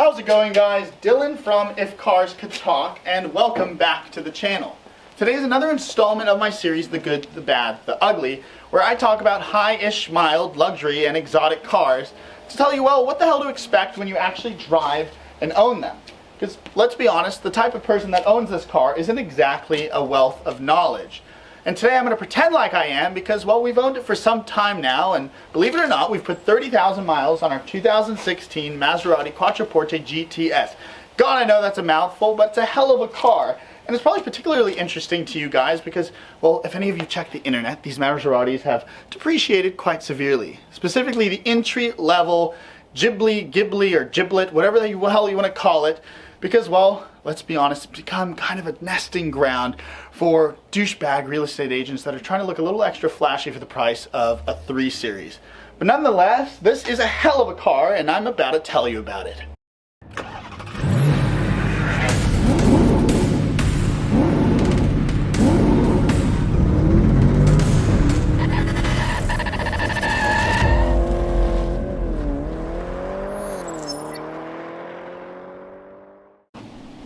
How's it going, guys? Dylan from If Cars Could Talk, and welcome back to the channel. Today is another installment of my series, The Good, the Bad, the Ugly, where I talk about high-ish, mild, luxury, and exotic cars to tell you, well, what the hell to expect when you actually drive and own them. Because, let's be honest, the type of person that owns this car isn't exactly a wealth of knowledge. And today I'm going to pretend like I am because, well, we've owned it for some time now, and believe it or not, we've put 30,000 miles on our 2016 Maserati Quattroporte GTS. God, I know that's a mouthful, but it's a hell of a car. And it's probably particularly interesting to you guys because, well, if any of you check the internet, these Maseratis have depreciated quite severely. Specifically the entry-level Ghibli or giblet, whatever the hell you want to call it, because, well, let's be honest, it's become kind of a nesting ground for douchebag real estate agents that are trying to look a little extra flashy for the price of a 3 Series. But nonetheless, this is a hell of a car, and I'm about to tell you about it.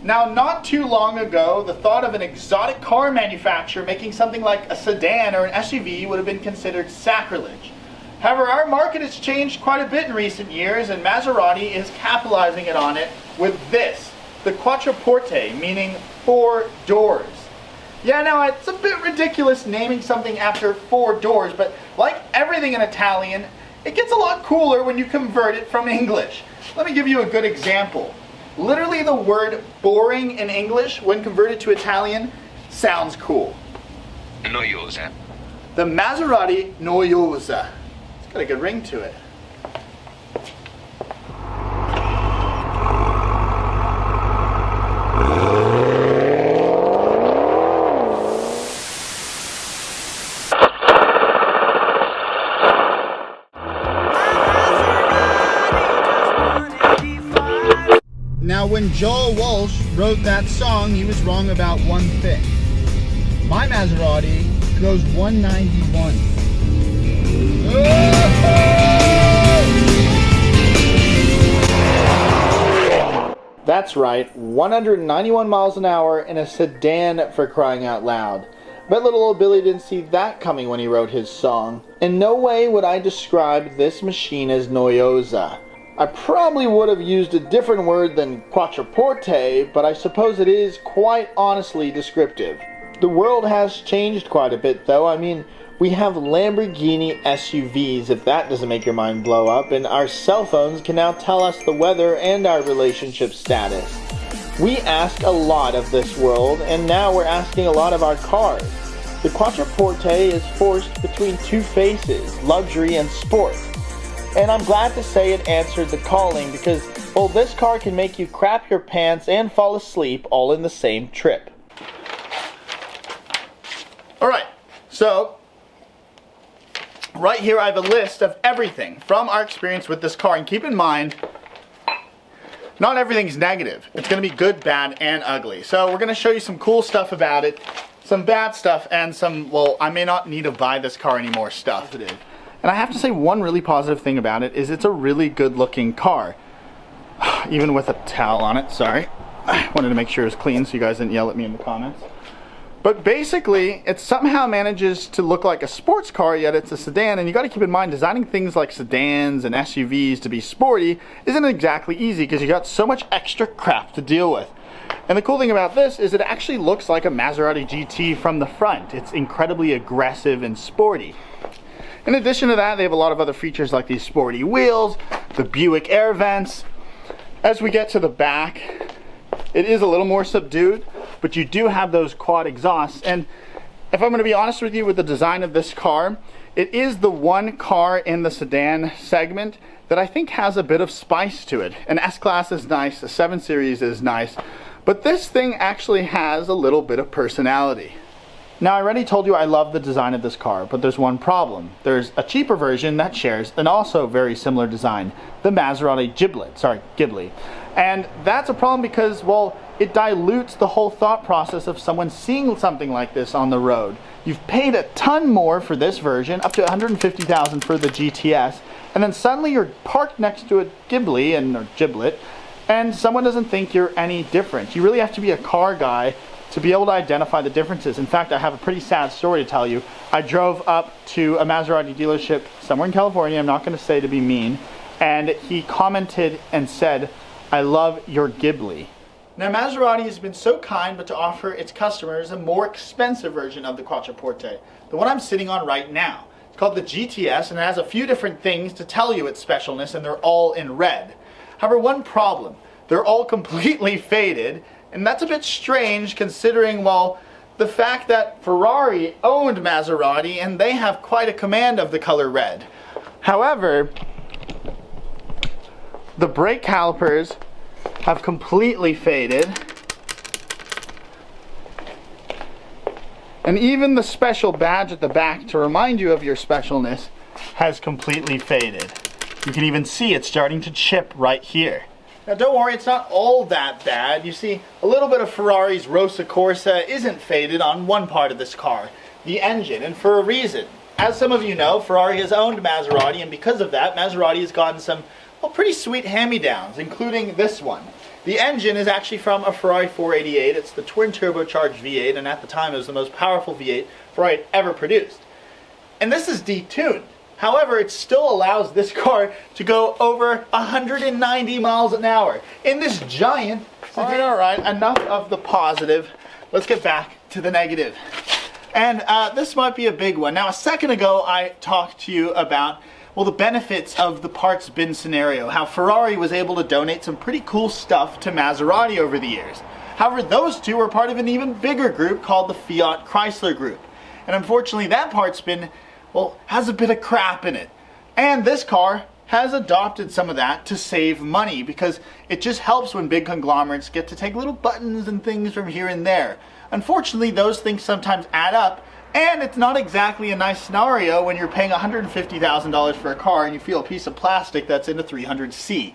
Now, not too long ago, the thought of an exotic car manufacturer making something like a sedan or an SUV would have been considered sacrilege. However, our market has changed quite a bit in recent years, and Maserati is capitalizing it on it with this, the Quattroporte, meaning 4 doors. Yeah, now it's a bit ridiculous naming something after 4 doors, but like everything in Italian, it gets a lot cooler when you convert it from English. Let me give you a good example. Literally the word boring in English, when converted to Italian, sounds cool. Noiosa. The Maserati Noiosa. It's got a good ring to it. Now, when Joel Walsh wrote that song, he was wrong about one thing. My Maserati goes 191. That's right, 191 miles an hour in a sedan, for crying out loud. Bet little old Billy didn't see that coming when he wrote his song. In no way would I describe this machine as noiosa. I probably would have used a different word than quattroporte, but I suppose it is quite honestly descriptive. The world has changed quite a bit, though. I mean, we have Lamborghini SUVs, if that doesn't make your mind blow up, and our cell phones can now tell us the weather and our relationship status. We ask a lot of this world, and now we're asking a lot of our cars. The Quattroporte is forced between 2 faces, luxury and sport. And I'm glad to say it answered the calling because, well, this car can make you crap your pants and fall asleep all in the same trip. Alright, so right here I have a list of everything from our experience with this car. And keep in mind, not everything's negative. It's going to be good, bad, and ugly. So we're going to show you some cool stuff about it, some bad stuff, and some, well, I may not need to buy this car anymore stuff. And I have to say, one really positive thing about it is it's a really good looking car. Even with a towel on it, sorry. I wanted to make sure it was clean so you guys didn't yell at me in the comments. But basically, it somehow manages to look like a sports car, yet it's a sedan. And you got to keep in mind, designing things like sedans and SUVs to be sporty isn't exactly easy because you got so much extra crap to deal with. And the cool thing about this is it actually looks like a Maserati GT from the front. It's incredibly aggressive and sporty. In addition to that, they have a lot of other features like these sporty wheels, the Buick air vents. As we get to the back, it is a little more subdued, but you do have those quad exhausts. And if I'm going to be honest with you with the design of this car, it is the one car in the sedan segment that I think has a bit of spice to it. An S-Class is nice, a 7 Series is nice, but this thing actually has a little bit of personality. Now, I already told you I love the design of this car, but there's one problem. There's a cheaper version that shares an also very similar design, the Maserati Ghibli. And that's a problem because, well, it dilutes the whole thought process of someone seeing something like this on the road. You've paid a ton more for this version, up to $150,000 for the GTS, and then suddenly you're parked next to a Ghibli or Giblet, and someone doesn't think you're any different. You really have to be a car guy to be able to identify the differences. In fact, I have a pretty sad story to tell you. I drove up to a Maserati dealership somewhere in California, I'm not going to say to be mean, and he commented and said, "I love your Ghibli." Now, Maserati has been so kind but to offer its customers a more expensive version of the Quattroporte, the one I'm sitting on right now. It's called the GTS, and it has a few different things to tell you its specialness, and they're all in red. However, one problem, they're all completely faded, and that's a bit strange considering, well, the fact that Ferrari owned Maserati and they have quite a command of the color red. However, the brake calipers have completely faded, and even the special badge at the back to remind you of your specialness has completely faded. You can even see it starting to chip right here. Now don't worry, it's not all that bad. You see, a little bit of Ferrari's Rosa Corsa isn't faded on one part of this car, the engine, and for a reason. As some of you know, Ferrari has owned Maserati, and because of that, Maserati has gotten some, well, pretty sweet hand-me-downs, including this one. The engine is actually from a Ferrari 488. It's the twin turbocharged V8, and at the time it was the most powerful V8 Ferrari had ever produced. And this is detuned. However, it still allows this car to go over 190 miles an hour in this giant sedan. All right, enough of the positive. Let's get back to the negative. And this might be a big one. Now, a second ago, I talked to you about, well, the benefits of the parts bin scenario, how Ferrari was able to donate some pretty cool stuff to Maserati over the years. However, those two were part of an even bigger group called the Fiat Chrysler group. And unfortunately, that parts bin, well, has a bit of crap in it. And this car has adopted some of that to save money because it just helps when big conglomerates get to take little buttons and things from here and there. Unfortunately, those things sometimes add up, and it's not exactly a nice scenario when you're paying $150,000 for a car and you feel a piece of plastic that's in a 300C.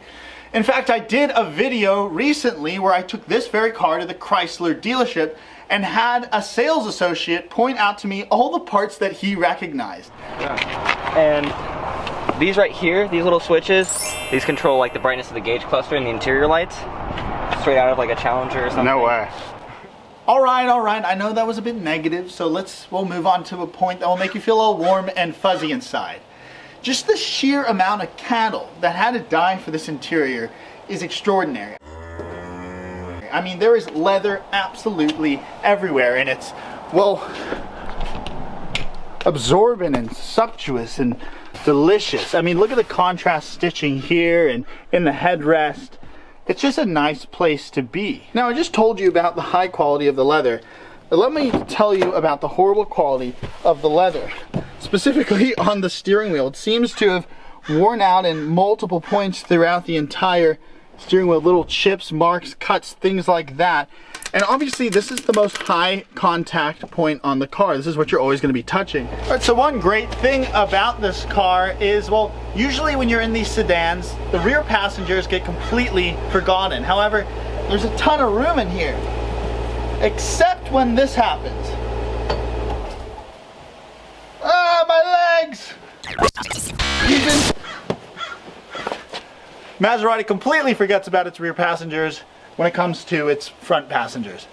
In fact, I did a video recently where I took this very car to the Chrysler dealership and had a sales associate point out to me all the parts that he recognized. And these right here, these little switches, these control like the brightness of the gauge cluster and the interior lights. Straight out of like a Challenger or something. No way. All right, I know that was a bit negative, so we'll move on to a point that will make you feel all warm and fuzzy inside. Just the sheer amount of cattle that had to die for this interior is extraordinary. I mean, there is leather absolutely everywhere, and it's, well, absorbent and sumptuous and delicious. I mean, look at the contrast stitching here and in the headrest. It's just a nice place to be. Now, I just told you about the high quality of the leather. But let me tell you about the horrible quality of the leather, specifically on the steering wheel. It seems to have worn out in multiple points throughout the entire steering wheel, little chips, marks, cuts, things like that. And obviously this is the most high contact point on the car. This is what you're always going to be touching. All right, so one great thing about this car is, well, usually when you're in these sedans, the rear passengers get completely forgotten. However, there's a ton of room in here, except when this happens. Ah, my legs! Maserati completely forgets about its rear passengers when it comes to its front passengers.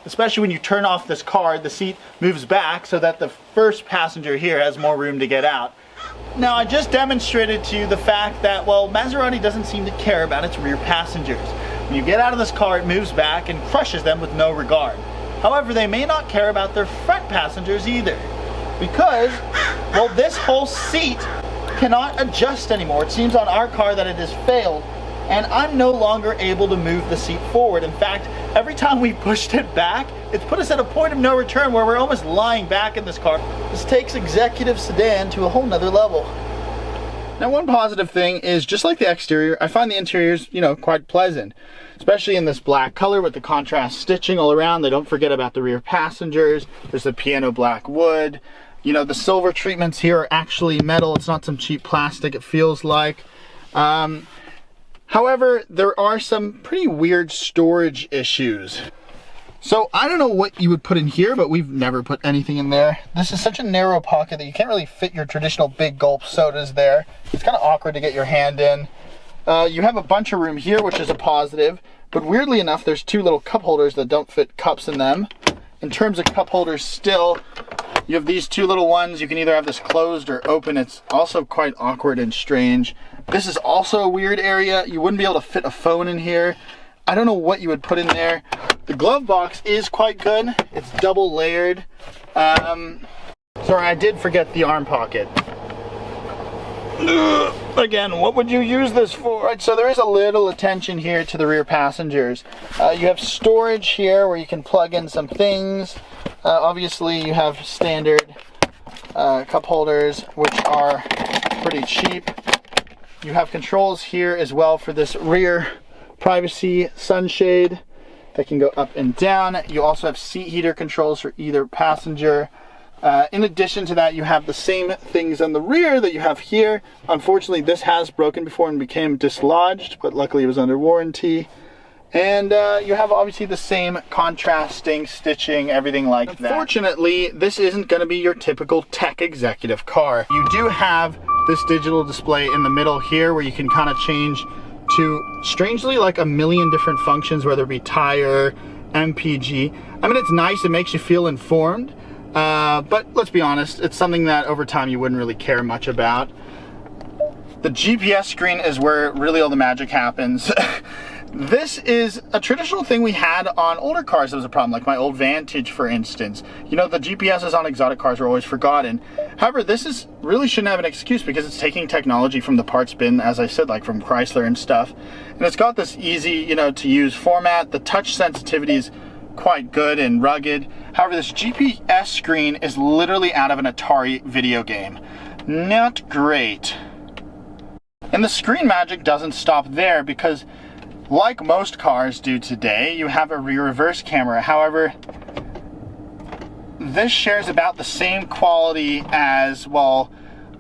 Especially when you turn off this car, the seat moves back so that the first passenger here has more room to get out. Now, I just demonstrated to you the fact that, well, Maserati doesn't seem to care about its rear passengers. When you get out of this car, it moves back and crushes them with no regard. However, they may not care about their front passengers either, because, well, this whole seat cannot adjust anymore. It seems on our car that it has failed, and I'm no longer able to move the seat forward. In fact, every time we pushed it back, it's put us at a point of no return where we're almost lying back in this car. This takes executive sedan to a whole nother level. Now, one positive thing is, just like the exterior, I find the interiors, quite pleasant, especially in this black color with the contrast stitching all around. They don't forget about the rear passengers. There's the piano black wood. The silver treatments here are actually metal. It's not some cheap plastic, it feels like. However, there are some pretty weird storage issues. So I don't know what you would put in here, but we've never put anything in there. This is such a narrow pocket that you can't really fit your traditional big gulp sodas there. It's kind of awkward to get your hand in. You have a bunch of room here, which is a positive, but weirdly enough, there's two little cup holders that don't fit cups in them. In terms of cup holders still, you have these two little ones. You can either have this closed or open. It's also quite awkward and strange. This is also a weird area. You wouldn't be able to fit a phone in here. I don't know what you would put in there. The glove box is quite good. It's double layered. Sorry, I did forget the arm pocket. Again, what would you use this for? Right, so there is a little attention here to the rear passengers. You have storage here where you can plug in some things. Obviously, you have standard cup holders, which are pretty cheap. You have controls here as well for this rear privacy sunshade that can go up and down. You also have seat heater controls for either passenger. In addition to that, you have the same things on the rear that you have here. Unfortunately, this has broken before and became dislodged, but luckily it was under warranty. And you have obviously the same contrasting stitching, everything like that. Unfortunately, this isn't going to be your typical tech executive car. You do have this digital display in the middle here where you can kind of change to, strangely, like a million different functions, whether it be tire, MPG. I mean, it's nice, it makes you feel informed. But let's be honest, it's something that over time you wouldn't really care much about. The GPS screen is where really all the magic happens. This is a traditional thing we had on older cars that was a problem, like my old Vantage, for instance. You know, the GPSs on exotic cars are always forgotten. However, this really shouldn't have an excuse because it's taking technology from the parts bin, as I said, like from Chrysler and stuff. And it's got this easy, you know, to use format. The touch sensitivity is quite good and rugged. However, this GPS screen is literally out of an Atari video game. Not great. And the screen magic doesn't stop there because, like most cars do today, you have a rear reverse camera. However, this shares about the same quality as, well,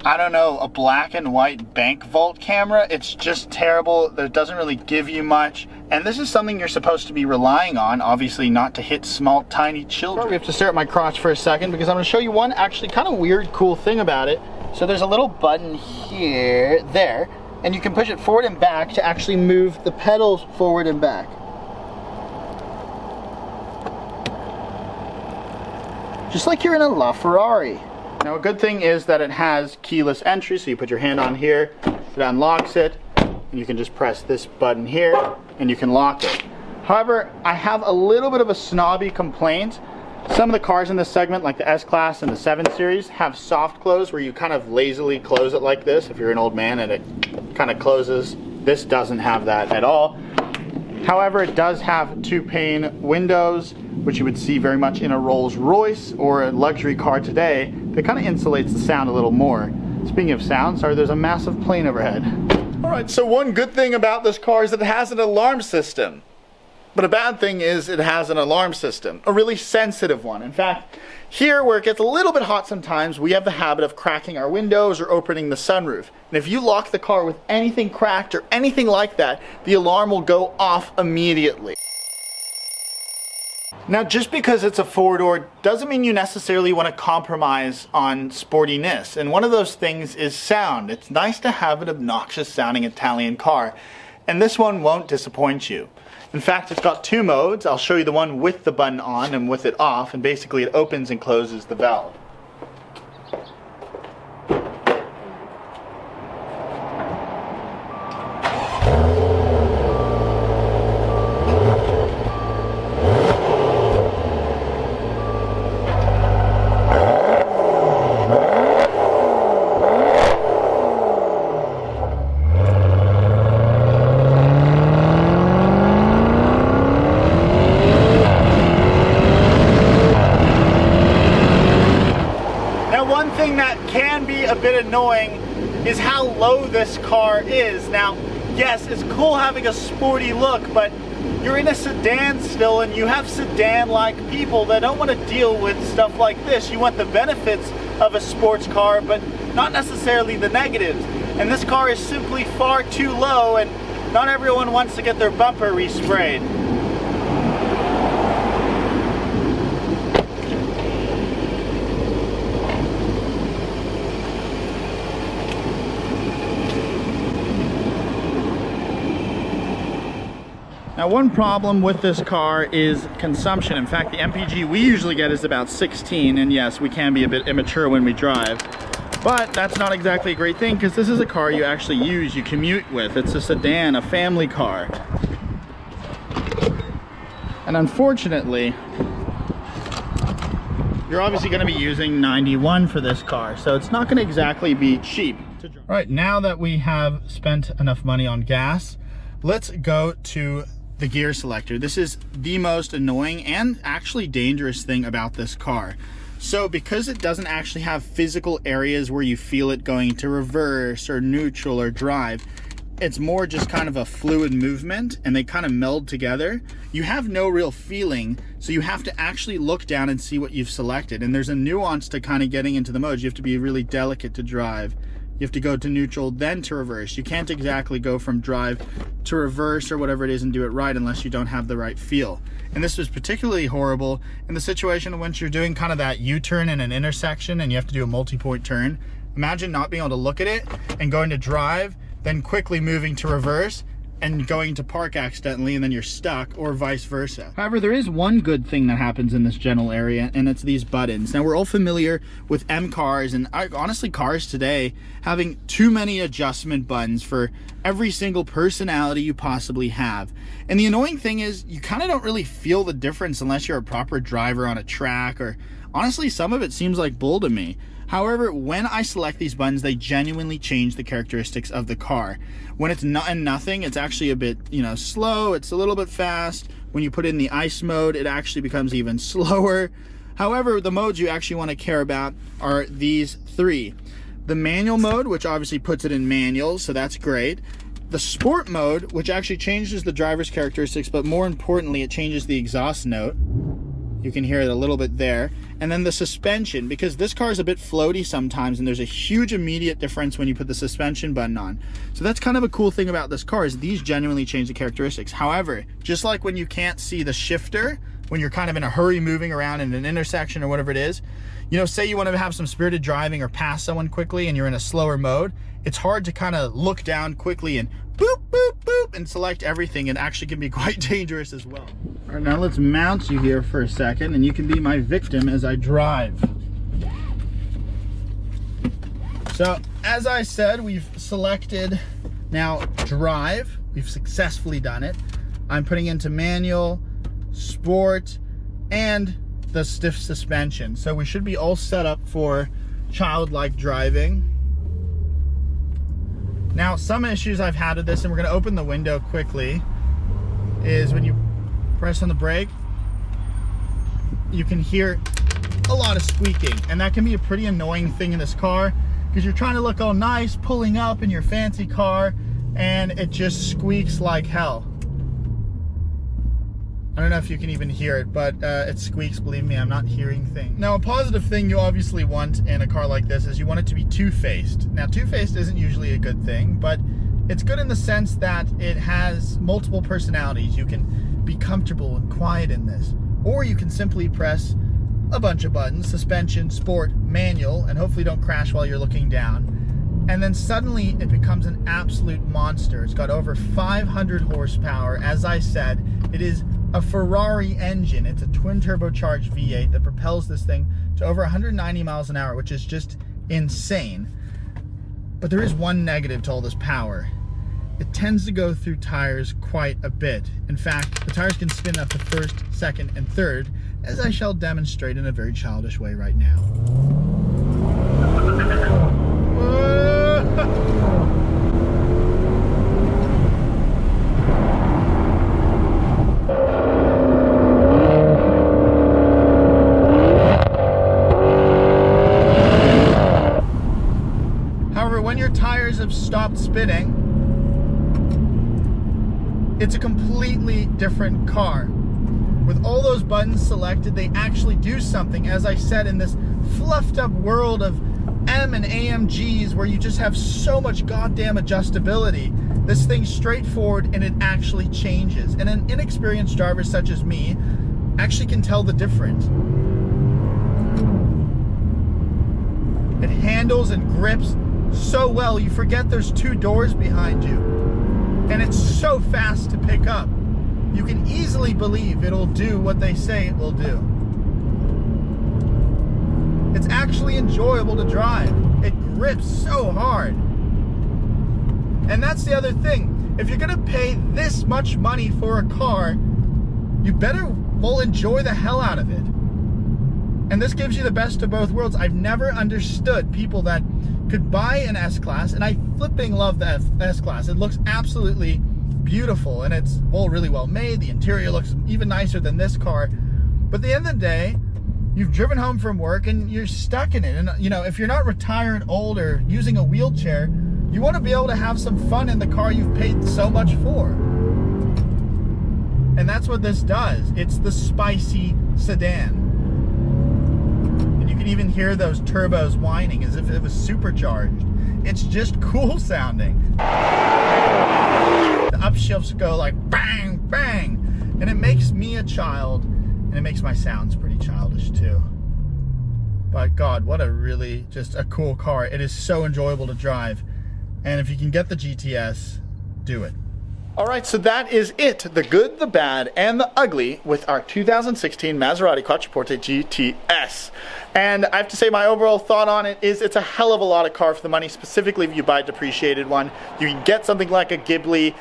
I don't know, a black and white bank vault camera. It's just terrible. It doesn't really give you much. And this is something you're supposed to be relying on, obviously not to hit small, tiny children. We have to stare at my crotch for a second because I'm going to show you one actually kind of weird, cool thing about it. So there's a little button here, there, and you can push it forward and back to actually move the pedals forward and back. Just like you're in a LaFerrari. Now, a good thing is that it has keyless entry, so you put your hand on here, it unlocks it, and you can just press this button here, and you can lock it. However, I have a little bit of a snobby complaint. Some of the cars in this segment, like the S-Class and the 7 Series, have soft close where you kind of lazily close it like this if you're an old man and it kind of closes. This doesn't have that at all. However, it does have 2-pane windows, which you would see very much in a Rolls-Royce or a luxury car today. That kind of insulates the sound a little more. Speaking of sound, sorry, there's a massive plane overhead. Alright, so one good thing about this car is that it has an alarm system. But a bad thing is it has an alarm system, a really sensitive one. In fact, here where it gets a little bit hot sometimes, we have the habit of cracking our windows or opening the sunroof. And if you lock the car with anything cracked or anything like that, the alarm will go off immediately. Now, just because it's a four-door doesn't mean you necessarily want to compromise on sportiness. And one of those things is sound. It's nice to have an obnoxious sounding Italian car. And this one won't disappoint you. In fact, it's got 2 modes. I'll show you the one with the button on and with it off. And basically it opens and closes the valve. A bit annoying is how low this car is. Now, yes, it's cool having a sporty look, but you're in a sedan still, and you have sedan-like people that don't want to deal with stuff like this. You want the benefits of a sports car, but not necessarily the negatives. And this car is simply far too low, and not everyone wants to get their bumper resprayed. Now, one problem with this car is consumption. In fact, the MPG we usually get is about 16, and yes, we can be a bit immature when we drive. But that's not exactly a great thing, because this is a car you actually use, you commute with. It's a sedan, a family car. And unfortunately, you're obviously going to be using 91 for this car, so it's not going to exactly be cheap to drive. All right, now that we have spent enough money on gas, let's go to the gear selector. This is the most annoying and actually dangerous thing about this car. So because it doesn't actually have physical areas where you feel it going to reverse or neutral or drive, it's more just kind of a fluid movement, and they kind of meld together. You have no real feeling, so you have to actually look down and see what you've selected. And there's a nuance to kind of getting into the modes. You have to be really delicate to drive. You have to go to neutral, then to reverse. You can't exactly go from drive to reverse or whatever it is and do it right unless you don't have the right feel. And this was particularly horrible in the situation when you're doing kind of that U-turn in an intersection and you have to do a multi-point turn. Imagine not being able to look at it and going to drive, then quickly moving to reverse and going to park accidentally, and then you're stuck, or vice versa. However, there is one good thing that happens in this general area, and it's these buttons. Now, we're all familiar with M cars, and honestly cars today, having too many adjustment buttons for every single personality you possibly have. And the annoying thing is, you kind of don't really feel the difference unless you're a proper driver on a track, or honestly, some of it seems like bull to me. However, when I select these buttons, they genuinely change the characteristics of the car. When it's not in nothing, it's actually a bit, slow. It's a little bit fast. When you put it in the ice mode, it actually becomes even slower. However, the modes you actually want to care about are these three. The manual mode, which obviously puts it in manual, so that's great. The sport mode, which actually changes the driver's characteristics, but more importantly, it changes the exhaust note. You can hear it a little bit there. And then the suspension, because this car is a bit floaty sometimes, and there's a huge immediate difference when you put the suspension button on. So that's kind of a cool thing about this car, is these genuinely change the characteristics. However, just like when you can't see the shifter, when you're kind of in a hurry moving around in an intersection or whatever it is, say you want to have some spirited driving or pass someone quickly and you're in a slower mode, it's hard to kind of look down quickly and boop, boop, boop, and select everything. It actually can be quite dangerous as well. All right, now let's mount you here for a second, and you can be my victim as I drive. So, as I said, we've selected now drive. We've successfully done it. I'm putting into manual, sport, and the stiff suspension. So we should be all set up for childlike driving. Now, some issues I've had with this, and we're going to open the window quickly, is when you press on the brake, you can hear a lot of squeaking, and that can be a pretty annoying thing in this car, because you're trying to look all nice, pulling up in your fancy car, and it just squeaks like hell. I don't know if you can even hear it, but it squeaks, believe me, I'm not hearing things. Now, a positive thing you obviously want in a car like this is you want it to be two-faced. Now, two-faced isn't usually a good thing, but it's good in the sense that it has multiple personalities. You can be comfortable and quiet in this, or you can simply press a bunch of buttons, suspension, sport, manual, and hopefully don't crash while you're looking down. And then suddenly it becomes an absolute monster. It's got over 500 horsepower. As I said, it is a Ferrari engine. It's a twin turbocharged V8 that propels this thing to over 190 miles an hour, which is just insane. But there is one negative to all this power. It tends to go through tires quite a bit. In fact, the tires can spin up to first, second, and third, as I shall demonstrate in a very childish way right now. However, when your tires have stopped spinning, it's a completely different car. With all those buttons selected, they actually do something, as I said, in this fluffed up world of M and AMGs where you just have so much goddamn adjustability. This thing's straightforward and it actually changes. And an inexperienced driver such as me actually can tell the difference. It handles and grips so well, you forget there's two doors behind you. And it's so fast to pick up. you can easily believe it'll do what they say it will do. It's actually enjoyable to drive. It grips so hard. And that's the other thing. If you're gonna pay this much money for a car, you better enjoy the hell out of it. And this gives you the best of both worlds. I've never understood people that could buy an S-Class, and I flipping love the S-Class. It looks absolutely beautiful, and it's really well made. The interior looks even nicer than this car. But at the end of the day, you've driven home from work and you're stuck in it. And you know, if you're not retired, old, or using a wheelchair, you want to be able to have some fun in the car you've paid so much for. And that's what this does. It's the spicy sedan. And you can even hear those turbos whining as if it was supercharged. It's just cool sounding. The upshifts go like bang, bang. And it makes me a child, and it makes my sounds pretty childish too. But God, what a really, just a cool car. It is so enjoyable to drive. And if you can get the GTS, do it. All right, so that is it. The good, the bad, and the ugly with our 2016 Maserati Quattroporte GTS. And I have to say my overall thought on it is it's a hell of a lot of car for the money, specifically if you buy a depreciated one. You can get something like a Ghibli,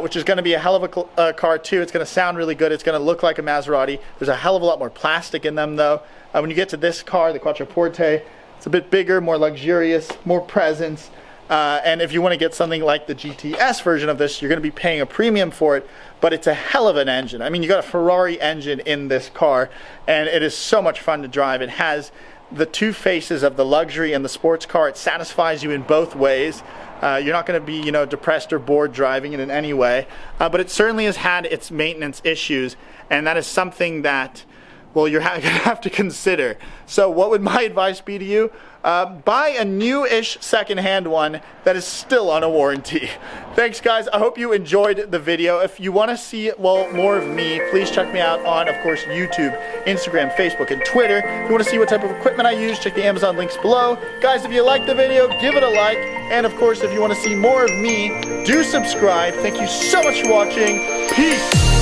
which is gonna be a hell of a car too. It's gonna sound really good. It's gonna look like a Maserati. There's a hell of a lot more plastic in them though. When you get to this car, the Quattroporte, it's a bit bigger, more luxurious, more presence. And if you want to get something like the GTS version of this, you're going to be paying a premium for it, but it's a hell of an engine. I mean, you got a Ferrari engine in this car, and it is so much fun to drive. It has the two faces of the luxury and the sports car. It satisfies you in both ways. You're not going to be, you know, depressed or bored driving it in any way, but it certainly has had its maintenance issues, and that is something that, well, you're going to have to consider. So what would my advice be to you? Buy a new-ish second-hand one that is still on a warranty. Thanks, guys. I hope you enjoyed the video. If you want to see, well, more of me, please check me out on, of course, YouTube, Instagram, Facebook, and Twitter. If you want to see what type of equipment I use, check the Amazon links below. Guys, if you liked the video, give it a like. And, of course, if you want to see more of me, do subscribe. Thank you so much for watching. Peace.